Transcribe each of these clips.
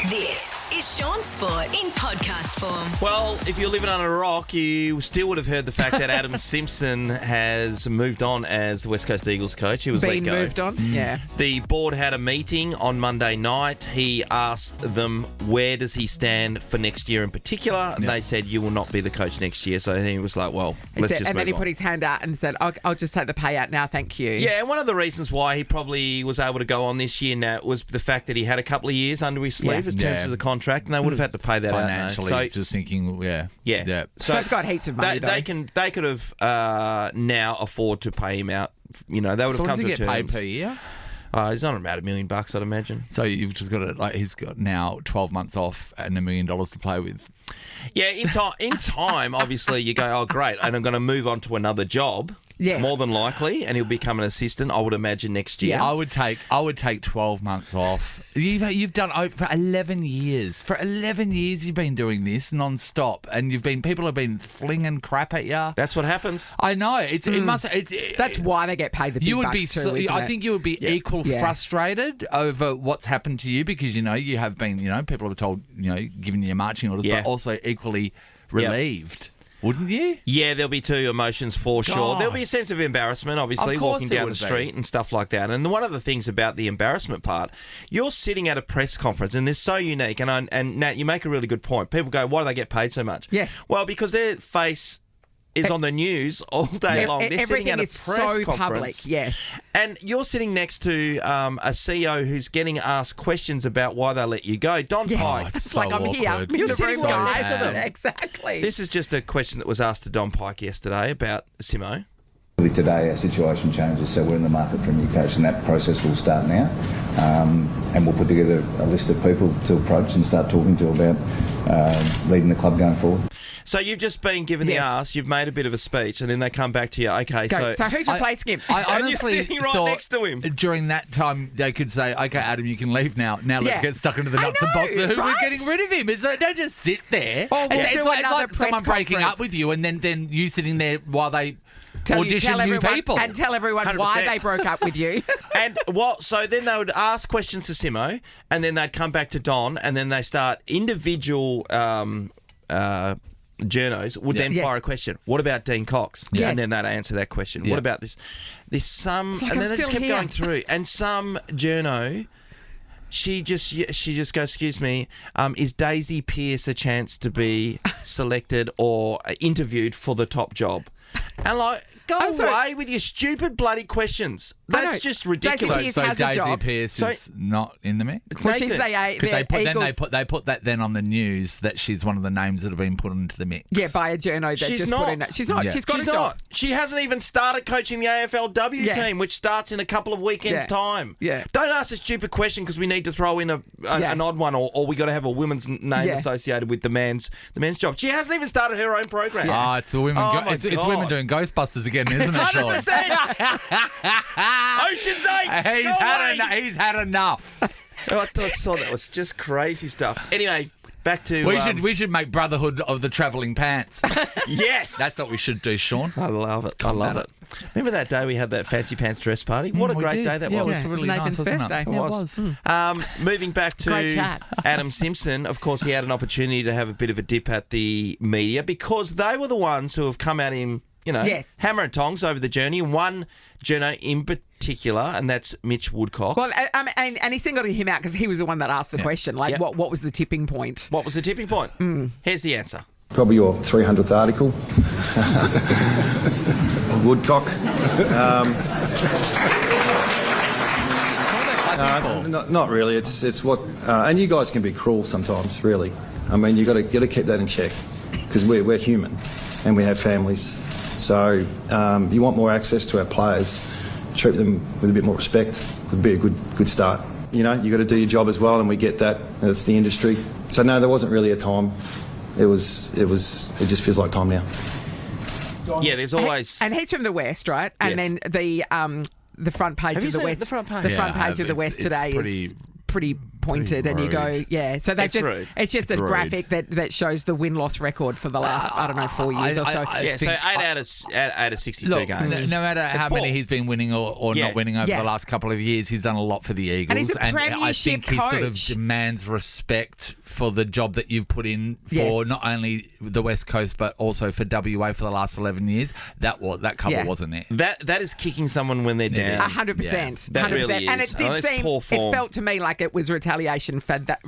This is Shaun Sport in podcast form. Well, if you're living under a rock, you still would have heard the fact that Adam Simpson has moved on as the West Coast Eagles coach. He was let go. Moved on? Yeah. The board had a meeting on Monday night. He asked them where does he stand for next year in particular. And they said, you will not be the coach next year. So he was like, well, let's just move on. And then he put his hand out and said, I'll just take the payout now, thank you. Yeah, and one of the reasons why he probably was able to go on this year now was the fact that he had a couple of years under his sleeve as terms of the contract, and they would have had to pay that financially. out. Just thinking, yeah. So they've got heaps of money. They could have now afford to pay him out. You know, they would have come to terms. Does he get paid per year? He's on about $1 million, I'd imagine. So you've just got to, he's got now 12 months off and $1 million to play with. Yeah, in time, obviously, you go, oh, great, and I'm going to move on to another job. Yeah. More than likely, and he'll become an assistant, I would imagine, next year. Yeah. I would take 12 months off. You've done for 11 years. For 11 years, you've been doing this non-stop, and people have been flinging crap at you. That's what happens. I know. That's why they get paid the big bucks too, I think you would be equal frustrated over what's happened to you because, you have been, people have told, giving you marching orders, but also equally relieved. Wouldn't you? Yeah, there'll be two emotions for sure. There'll be a sense of embarrassment, obviously, walking down the street and stuff like that. And one of the things about the embarrassment part, you're sitting at a press conference, and they're so unique. And Nat, you make a really good point. People go, why do they get paid so much? Yes. Well, because their face is on the news all day long. They're sitting at a press conference. Public, yes. And you're sitting next to a CEO who's getting asked questions about why they let you go. Don Pike. It's so like I'm here. awkward. You're sitting right next to them. Exactly. This is just a question that was asked to Don Pike yesterday about Simmo. Today our situation changes, so we're in the market for a new coach, and that process will start now. And we'll put together a list of people to approach and start talking to about leading the club going forward. So you've just been given the ask, you've made a bit of a speech, and then they come back to you, okay, so who's replacing him? I and you're sitting right next to him. During that time, they could say, okay, Adam, you can leave now. Now let's get stuck into the nuts and bolts of who we're getting rid of him. So don't just sit there. It's like someone breaking up with you and then you sitting there while they audition new people. And tell everyone 100%. Why they broke up with you. And so then they would ask questions to Simmo, and then they'd come back to Don, and then they start individual journos would then fire a question. What about Dean Cox? Yes. And then they'd answer that question. What about this? And then they just kept going through. And some journo, she just goes, excuse me, is Daisy Pearce a chance to be selected or interviewed for the top job? And go away with your stupid bloody questions. That's just ridiculous. So Daisy Pearce is not in the mix? Well, she's they put that then on the news that she's one of the names that have been put into the mix. Yeah, by a journo that just put in that. She's not. Yeah. She's got a job. She hasn't even started coaching the AFLW team, which starts in a couple of weekends' time. Yeah. Don't ask a stupid question because we need to throw in an odd one, or we got to have a women's name associated with the men's job. She hasn't even started her own program. Yeah. It's the women. It's women doing Ghostbusters again, isn't it, Shaun? 100%. Ocean's 8. He's had enough. I saw that was just crazy stuff. Anyway, back to we should make Brotherhood of the Travelling Pants. Yes, that's what we should do, Shaun. I love it. I love it. Remember that day we had that fancy pants dress party? What a great day that was. It was really nice, wasn't it? It was. Moving back to Adam Simpson, of course, he had an opportunity to have a bit of a dip at the media because they were the ones who have come at him, hammer and tongs over the journey. One journo in particular, and that's Mitch Woodcock. Well, and he singled him out because he was the one that asked the question. What was the tipping point? What was the tipping point? Here's the answer. Probably your 300th article. Woodcock. Not really. It's what, and you guys can be cruel sometimes. Really, I mean, you got to keep that in check because we're human and we have families. So you want more access to our players. Treat them with a bit more respect. Would be a good start. You got to do your job as well, and we get that. It's the industry. So no, there wasn't really a time. It just feels like time now. Yeah, there's always. And he's from the West, right? And then the front page of the West. The front page. The front page of the West today is pretty pointed, and you go, So they it's just a graphic that shows the win-loss record for the last 4 years or so. So 8 out of 62 games. No matter how many he's been winning or not winning over the last couple of years, he's done a lot for the Eagles, and he's a I think he sort of coach. demands respect for the job that you've put in for not only the West Coast but also for WA for the last 11 years. That cover wasn't it. That is kicking someone when they're down. 100%. That really is. And it did seem, it felt to me like it was retaliation for that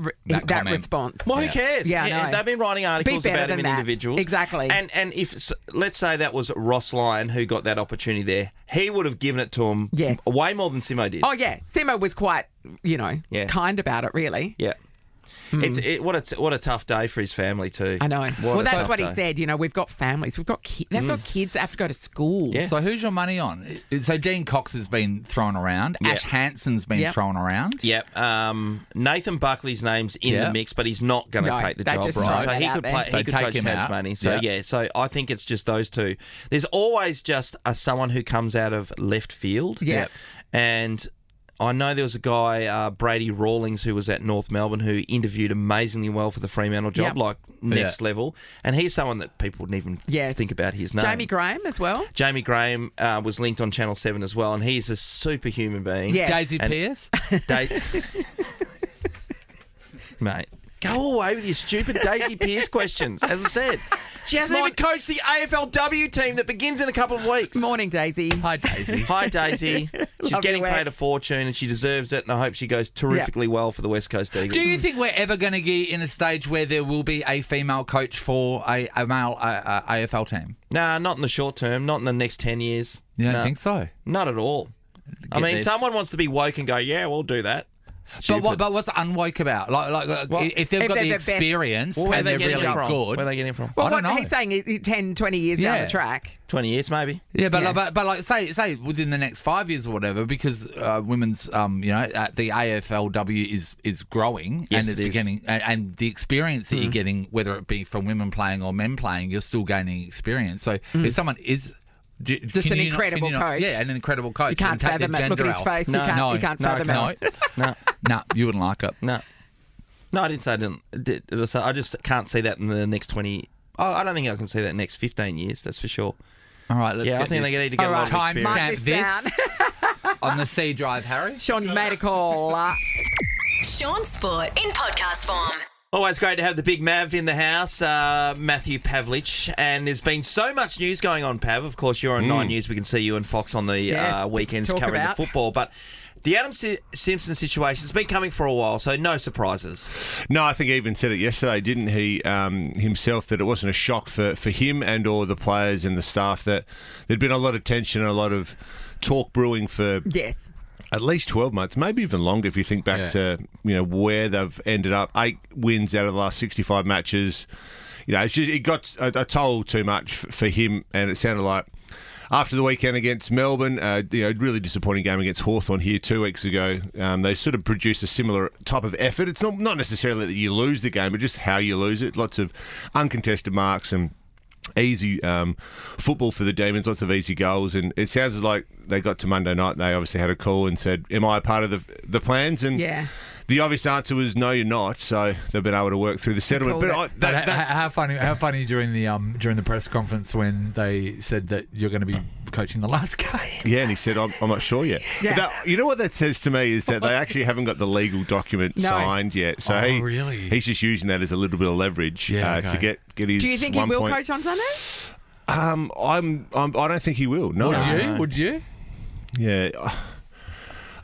response. Well, who cares? They've been writing articles about him in individuals. Exactly. And if, let's say that was Ross Lyon who got that opportunity there, he would have given it to him way more than Simmo did. Oh, yeah. Simmo was quite, kind about it, really. Yeah. What a tough day for his family too. I know. Well, that's what he said. We've got families. We've got kids. They've got kids that have to go to school. Yeah. So who's your money on? So Dean Cox has been thrown around. Yep. Ash Hanson's been thrown around. Yep. Nathan Buckley's name's in the mix, but he's not going to take the job, right? So he could play. He could coach Tasmania. So So I think it's just those two. There's always just someone who comes out of left field. Yeah. And I know there was a guy, Brady Rawlings, who was at North Melbourne, who interviewed amazingly well for the Fremantle job, like next level. And he's someone that people wouldn't even think about his name. Jamie Graham as well. Jamie Graham was linked on Channel 7 as well, and he's a superhuman being. Yeah. Daisy Pearce. Mate, go away with your stupid Daisy Pearce questions. As I said, she hasn't even coached the AFLW team that begins in a couple of weeks. Morning, Daisy. Hi, Daisy. Hi, Daisy. She's getting paid a fortune and she deserves it, and I hope she goes terrifically well for the West Coast Eagles. Do you think we're ever going to get in a stage where there will be a female coach for a male AFL team? Nah, not in the short term, not in the next 10 years. You don't think so? Not at all. Someone wants to be woke and go, yeah, we'll do that. But what's unwoke about? If they've got the experience and they're really good. Where are they getting it from? Well, I don't know. He's saying 10, 20 years down the track. 20 years, maybe. Yeah, but say within the next 5 years or whatever, because women's the AFLW is growing and it's beginning, and the experience that you're getting, whether it be from women playing or men playing, you're still gaining experience. So if someone is just an incredible coach. Yeah, an incredible coach. You can't fathom it. Look at his face. You can't fathom it. No, you wouldn't like it. No, I didn't say I didn't. I just can't see that in the next 20. Oh, I don't think I can see that in the next 15 years. That's for sure. All right, let's I think they need to get a lot of experience. Timestamp this on the C drive, Harry. Shaun's made a call. Shaun Sport in podcast form. Always great to have the big Mav in the house, Matthew Pavlich. And there's been so much news going on, Pav. Of course, you're on 9 News. We can see you and Fox on the weekends covering the football. But the Adam Simpson situation has been coming for a while, so no surprises. No, I think he even said it yesterday, didn't he, himself, that it wasn't a shock for him and or the players and the staff, that there'd been a lot of tension and a lot of talk brewing for... Yes. At least 12 months, maybe even longer if you think back to where they've ended up. 8 wins out of the last 65 matches. It's just, it got a toll too much for him, and it sounded like after the weekend against Melbourne, really disappointing game against Hawthorn here 2 weeks ago. They sort of produced a similar type of effort. It's not necessarily that you lose the game, but just how you lose it. Lots of uncontested marks and easy football for the Demons, lots of easy goals, and it sounds like they got to Monday night and they obviously had a call and said, am I a part of the plans? And the obvious answer was no, you're not. So they've been able to work through the settlement. How funny during the press conference when they said that you're going to be coaching the last game. Yeah, and he said, I'm not sure yet. Yeah. You know what that says to me is that they actually haven't got the legal document signed yet. So he's just using that as a little bit of leverage to get his. Do you think he will coach on Sunday? I don't think he will. No. Would you? Yeah.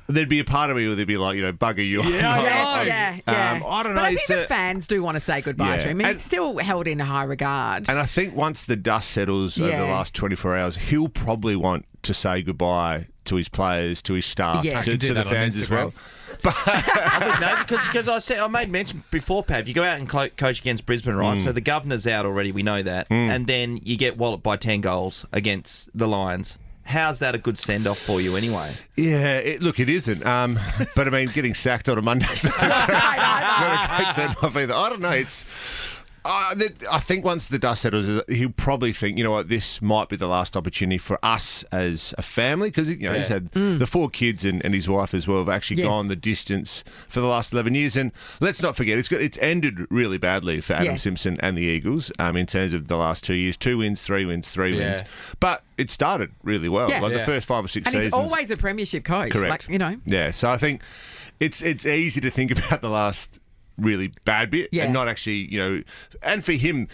There'd be a part of me where they'd be like, bugger you. Yeah. I don't know. But I think the fans do want to say goodbye to him. He's still held in high regard. And I think once the dust settles over the last 24 hours, he'll probably want to say goodbye to his players, to his staff, to the fans as well. But because I made mention before, Pav, you go out and coach against Brisbane, right? So the governor's out already, we know that. And then you get walloped by 10 goals against the Lions. How's that a good send-off for you anyway? Yeah, it isn't. But I mean, getting sacked on a Monday is not a great send-off either. I don't know. I think once the dust settles, he'll probably think, you know what, this might be the last opportunity for us as a family, because he's had the 4 kids and his wife as well have actually gone the distance for the last 11 years. And let's not forget, it's ended really badly for Adam Simpson and the Eagles in terms of the last 2 years. 2 wins, 3 wins, 3 wins. But it started really well. Yeah. The first 5 or 6 seasons. And he's always a premiership coach. Correct. Yeah, so I think it's easy to think about the last really bad bit and not actually, and for him,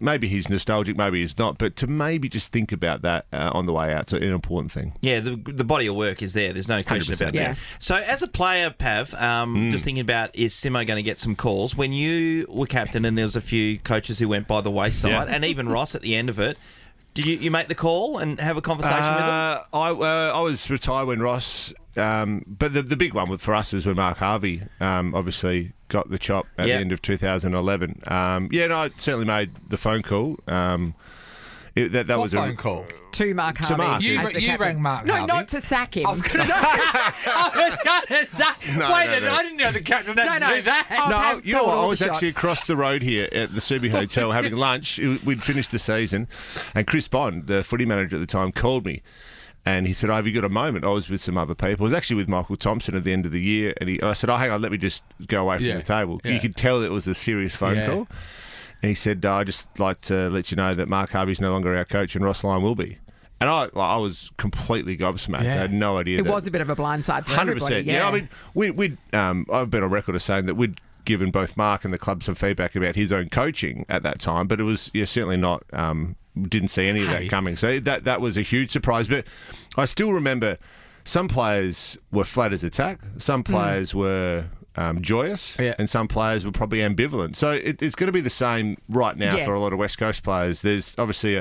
maybe he's nostalgic, maybe he's not, but to maybe just think about that on the way out, so an important thing. Yeah, the body of work is there. There's no question about that. So as a player, Pav, just thinking about, is Simmo going to get some calls? When you were captain and there was a few coaches who went by the wayside, and even Ross at the end of it, did you make the call and have a conversation with them? I was retired when Ross... but the big one for us was when Mark Harvey obviously got the chop at the end of 2011. I certainly made the phone call. That was a phone call to Mark Harvey. You rang Mark Harvey. No, not to sack him. I didn't know the captain had to do that. I was actually across the road here at the Subi Hotel having lunch. We'd finished the season, and Chris Bond, the footy manager at the time, called me. And he said, have you got a moment? I was with some other people. I was actually with Michael Thompson at the end of the year. And I said, hang on, let me just go away from the table. Yeah. You could tell that it was a serious phone call. And he said, I'd just like to let you know that Mark Harvey's no longer our coach and Ross Lyon will be. And I was completely gobsmacked. I had no idea. It was a bit of a blindside for 100%, everybody. Yeah, I mean, I've been on record as saying that we'd given both Mark and the club some feedback about his own coaching at that time, but it was certainly not... didn't see any of that coming. So that was a huge surprise. But I still remember some players were flat as a tack, some players were joyous, and some players were probably ambivalent. So it's going to be the same right now for a lot of West Coast players. There's obviously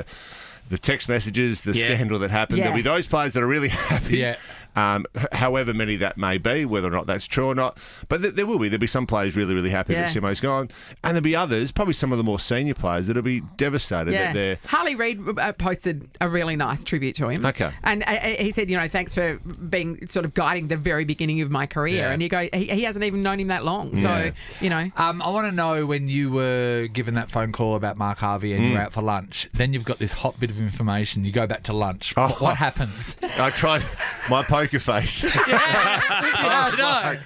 the text messages, the scandal that happened. There'll be those players that are really happy. However many that may be, whether or not that's true or not. But there'll be some players really, really happy that Simmo's gone. And there'll be others, probably some of the more senior players, that'll be devastated that they're... Harley Reid posted a really nice tribute to him. Okay. And he said, thanks for being sort of guiding the very beginning of my career. And he hasn't even known him that long. So, I want to know, when you were given that phone call about Mark Harvey and you were out for lunch, then you've got this hot bit of information. You go back to lunch. What happens? I tried my poker face. I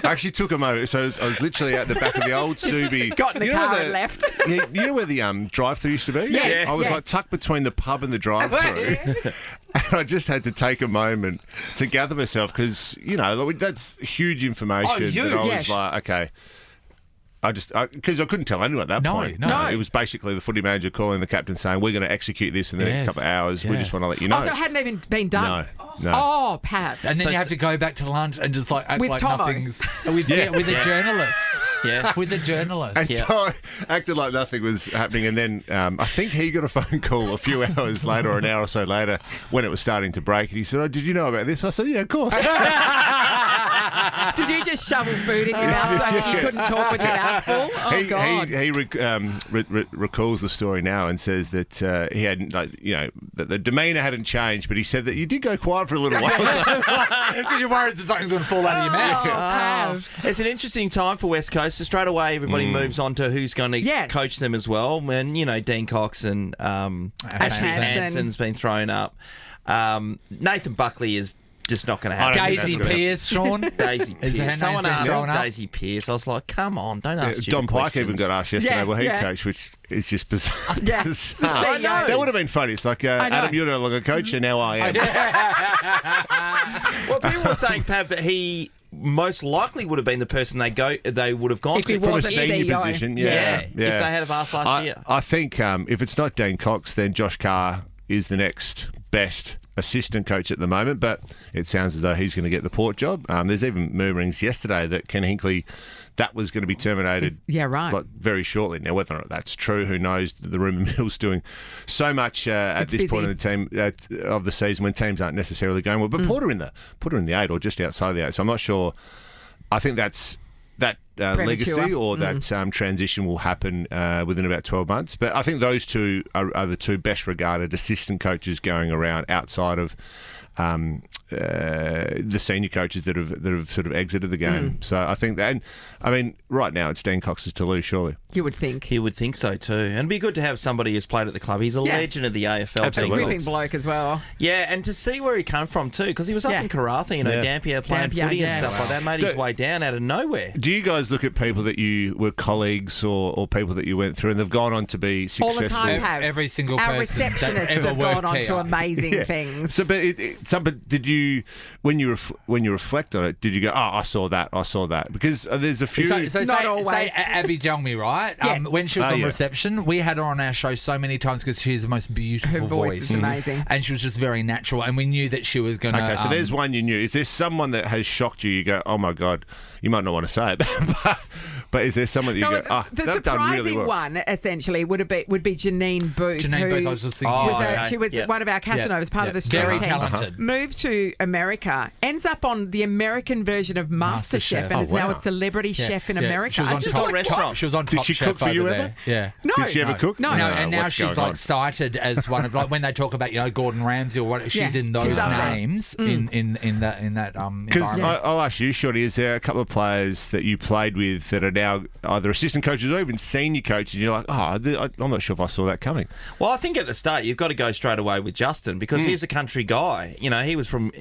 actually took a moment. So I was literally at the back of the old Subi. Got in the car and left. You know where the drive-through used to be? Yes. I was like tucked between the pub and the drive-through. And I just had to take a moment to gather myself because, that's huge information. That I was like, okay. Because I couldn't tell anyone at that point. No. It was basically the footy manager calling the captain saying, we're going to execute this in the next couple of hours. We just want to let you know. So it hadn't even been done? No. Oh, Pat. And then you have to go back to lunch and just act with like Tomo. nothing's... With a journalist. Yeah. With a journalist. And so I acted like nothing was happening. And then I think he got a phone call a few hours later or an hour or so later when it was starting to break. And he said, did you know about this? I said, yeah, of course. Did you just shovel food in your mouth so you couldn't talk with your mouth full? Oh, God. He recalls the story now and says that he hadn't, that the demeanour hadn't changed, but he said that you did go quiet for a little while. Because you're worried that something's going to fall out of your mouth. It's an interesting time for West Coast. So straight away, everybody moves on to who's going to coach them as well. And, Dean Cox and Ashley Hanson's been thrown up. Nathan Buckley is just not going to happen. Daisy Pearce, Shaun. Daisy Pearce. Someone asked Daisy Pearce. I was like, come on, don't ask stupid Don Pike questions. even got asked yesterday, will he coach, which is just bizarre. Bizarre. I know. That would have been funny. It's like, Adam, you're no longer coach, and now I am. Well, people were saying, Pav, that he most likely would have been the person they would have gone if he to. was From a senior position. If they had have asked last year. I think if it's not Dean Cox, then Josh Carr is the next best assistant coach at the moment, but it sounds as though he's going to get the Port job. There's even murmurings yesterday that Ken Hinkley, that was going to be terminated very shortly. Now, whether or not that's true, who knows? The rumour mill's doing so much at this point in the team of the season when teams aren't necessarily going well. But Port are in the 8 or just outside of the 8, so I'm not sure. I think that's that legacy or that transition will happen within about 12 months. But I think those two are the two best regarded assistant coaches going around outside of the senior coaches that have sort of exited the game. So I think that, and I mean, right now it's Dan Cox's to lose, surely. You would think. He would think so too. And it'd be good to have somebody who's played at the club. He's a legend of the AFL. Absolutely. A whipping bloke as well. Yeah, and to see where he came from too, because he was up in Karratha, Dampier, playing footy and stuff like that. Made his way down out of nowhere. Do you guys look at people that you were colleagues or people that you went through and they've gone on to be successful? All the time have. Every single Our person receptionists have gone on to amazing things. So, but did you, when you reflect on it, did you go, I saw that? Because there's a few. So Not always. say Abby Jelmy, right? Yes. When she was on reception, we had her on our show so many times because she has the most beautiful Her voice is amazing. And she was just very natural. And we knew that she was going to... Okay, so there's one you knew. Is there someone that has shocked you? You go, oh my God, you might not want to say it, but is there someone that you go, the they've done really surprising well? one, essentially, would be Janine Booth. Janine Booth, I was just thinking. She was one of our Casanovas, part of the story very team. talented. Moved to America, ends up on the American version of MasterChef, and is now a celebrity chef in America. She was on top restaurant. She was on Did Top she Chef cook for over you there. ever? Yeah. No. Did she ever cook? No. And now what's she's going like on? cited as one of when they talk about Gordon Ramsay or what she's in those names in that Because environment. I'll ask you, Shorty, is there a couple of players that you played with that are now either assistant coaches or even senior coaches, and you're like, I'm not sure if I saw that coming? Well, I think at the start you've got to go straight away with Justin because he's a country guy. He was from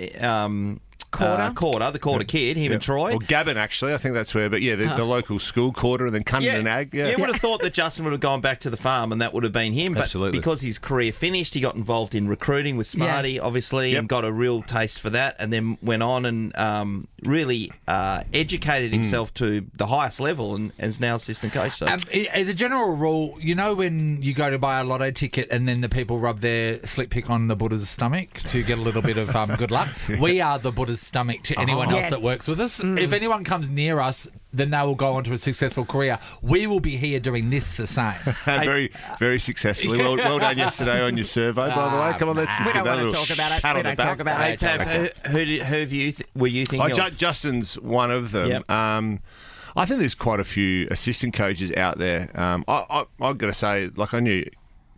Quarter, the Quarter kid, him and Troy. Or Gabon, actually. I think that's where. But yeah, the local school Quarter and then Cunnan and Ag. Yeah. You would have thought that Justin would have gone back to the farm and that would have been him. But Absolutely. because his career finished, he got involved in recruiting with Smarty, obviously, and got a real taste for that, and then went on and really educated himself to the highest level and is now assistant coach. So. As a general rule, when you go to buy a lotto ticket and then the people rub their slip pick on the Buddha's stomach to get a little bit of good luck, we are the Buddha's stomach to anyone else that works with us. If anyone comes near us, then they will go on to a successful career. We will be here doing this the same. Very, very successfully. Well done yesterday on your survey, by the way. Come on, let's just we get don't that want to little talk about it. pat We on the don't back. talk about Hey, it. Pav, who were you thinking of? Justin's one of them. Yep. I think there's quite a few assistant coaches out there. I've got to say, I knew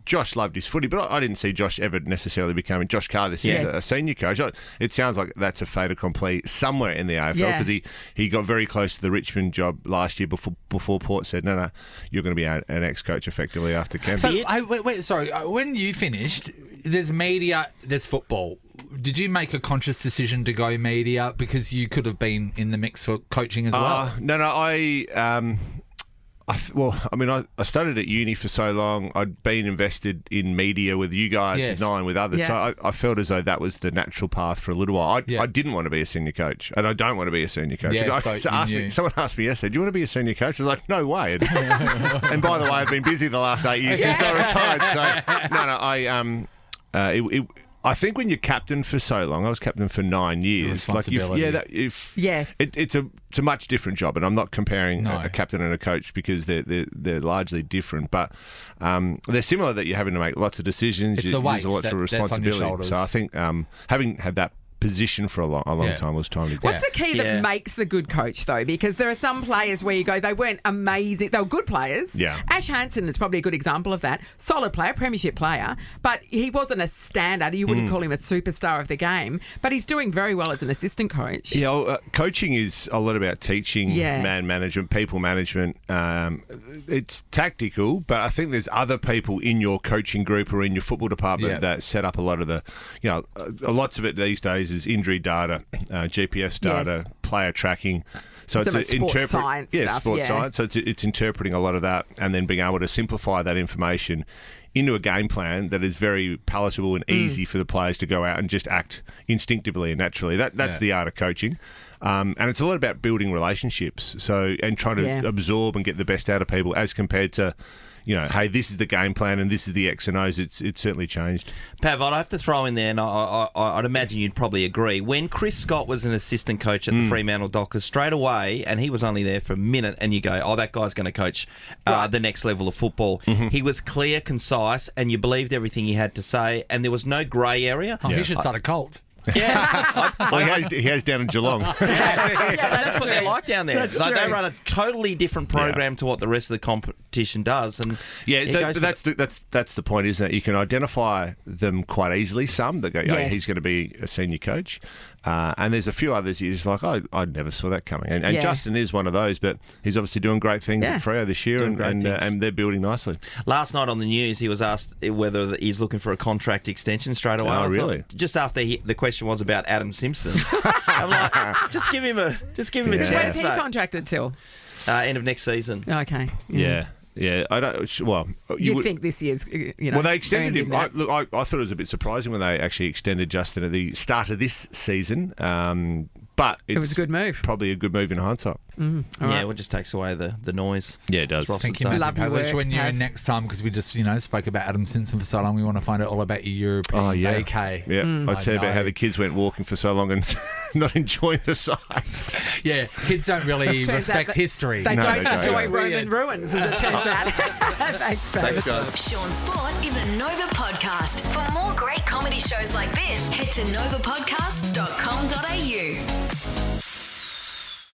Josh loved his footy, but I didn't see Josh ever necessarily becoming Josh Carr this year, a senior coach. It sounds like that's a fait accompli somewhere in the AFL because he got very close to the Richmond job last year before Port said, no, you're going to be an ex-coach effectively after camp. So, wait, sorry. When you finished, there's media, there's football. Did you make a conscious decision to go media because you could have been in the mix for coaching as well? No, I studied at uni for so long. I'd been invested in media with you guys, with Nine, with others. Yeah. So I felt as though that was the natural path for a little while. I didn't want to be a senior coach, and I don't want to be a senior coach. Someone asked me yesterday, do you want to be a senior coach? I was like, no way. And by the way, I've been busy the last 8 years since I retired. So, I think when you're captain for so long, I was captain for 9 years. It's a much different job, and I'm not comparing a captain and a coach because they're largely different, but they're similar. That you're having to make lots of decisions. It's the weight there's lots of responsibility. So I think having had that position for a long time was time to go. What's the key that makes the good coach, though? Because there are some players where you go, they weren't amazing. They were good players. Yeah. Ash Hansen is probably a good example of that. Solid player, premiership player, but he wasn't a standard. You wouldn't call him a superstar of the game, but he's doing very well as an assistant coach. Yeah, coaching is a lot about teaching, man management, people management. It's tactical, but I think there's other people in your coaching group or in your football department that set up a lot of the, lots of it these days is injury data, GPS data, player tracking. So it's sports science stuff. Sports science. So it's interpreting a lot of that and then being able to simplify that information into a game plan that is very palatable and easy for the players to go out and just act instinctively and naturally. That's the art of coaching. And it's a lot about building relationships. And trying to absorb and get the best out of people as compared to, hey, this is the game plan and this is the X and O's. It's certainly changed. Pav, I'd have to throw in there, and I'd imagine you'd probably agree. When Chris Scott was an assistant coach at the Fremantle Dockers, straight away, and he was only there for a minute, and you go, that guy's going to coach the next level of football. He was clear, concise, and you believed everything he had to say, and there was no grey area. He should start a cult. Yeah. Well, he has down in Geelong. That's what they're like down there. That's Like, they true. run a totally different program to what the rest of the competition does. And Yeah, it so goes that's the point, isn't it? You can identify them quite easily. Some that go, oh, Yes. he's going to be a senior coach. And there's a few others you're just like, I never saw that coming. And Yeah. Justin is one of those, but he's obviously doing great things Yeah. at Freo this year, Doing great things. and they're building nicely. Last night on the news, he was asked whether he's looking for a contract extension straight away. Oh, I thought, really? Just after the question was about Adam Simpson, I'm like, just give him a When's chance. he mate. contracted till? End of next season. Okay. Yeah. I don't. Well, You'd think this year's, Well, they extended him. that. I thought it was a bit surprising when they actually extended Justin at the start of this season. But It was a good move. Probably a good move in hindsight. Yeah, it just takes away the noise. Yeah, it does. As Ross Thank would you, say. Love Matthew your Pavlich. work, When you're Pav. in next time, because we just, spoke about Adam Simpson for so long, we want to find out all about your European vacay. Yeah, I'll tell you about how know. the kids went walking for so long and not enjoying the sights. Yeah, kids don't really Turns out respect that history. They No, don't they don't. enjoy Yeah. Roman ruins, as it turns out. Thanks, Pav. Shaun Sport is a Nova podcast. For more great comedy shows like this, head to novapodcast.com.au.